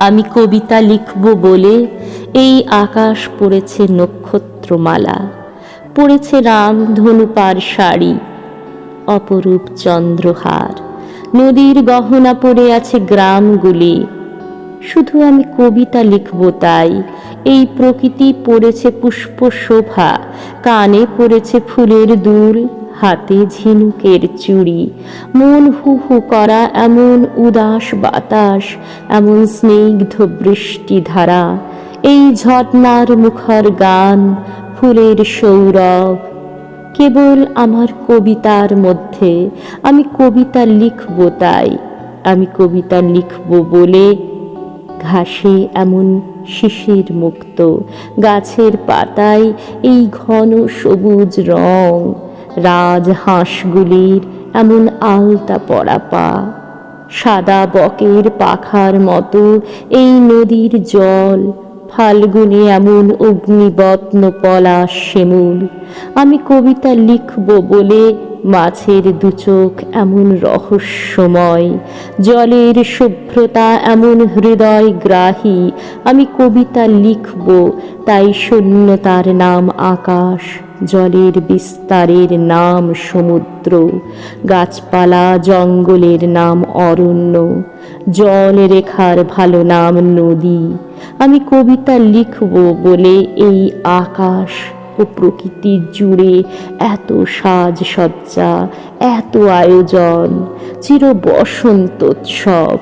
আমি কবিতা লিখব বলে এই আকাশ পড়েছে নক্ষত্রমালা, পড়েছে রাম ধনুপার শাড়ি, অপরূপ চন্দ্রহার, নদীর গহনা পড়ে আছে গ্রামগুলি। শুধু আমি কবিতা লিখব তাই এই প্রকৃতি পড়েছে পুষ্প শোভা, কানে পড়েছে ফুলের দুল, হাতে ঝিনুকের চুড়ি, মন হু হু করা এমন উদাস বাতাস, এমন স্নিগ্ধ বৃষ্টি ধারা, এই ঝর্ণার মুখর গান, ফুলের সৌরভ, কেবল আমার কবিতার মধ্যে। আমি কবিতা লিখব তাই, আমি কবিতা লিখব বলে ঘাসে এমন শিশির মুক্ত, গাছের পাতায় এই ঘন সবুজ রং, রাজহাঁসগুলির এমন আলতা পড়া পা, সাদা বকের পাখার মতো এই নদীর জল, ফাল্গুনে এমন অগ্নিবত্ন পলাশ শিমুল। আমি কবিতা লিখব বলে মাছের দুচোখ এমন রহস্যময়, জলের শুভ্রতা এমন হৃদয়গ্রাহী। আমি কবিতা লিখব তাই শূন্যতার নাম আকাশ, জলের বিস্তারের নাম সমুদ্র, গাছপালা জঙ্গলের নাম অরণ্য, জল রেখার ভালো নাম নদী। আমি কবিতা লিখব বলে এই আকাশ ও প্রকৃতি জুড়ে এত সাজসজ্জা, এত আয়োজন, চির বসন্তোৎসব।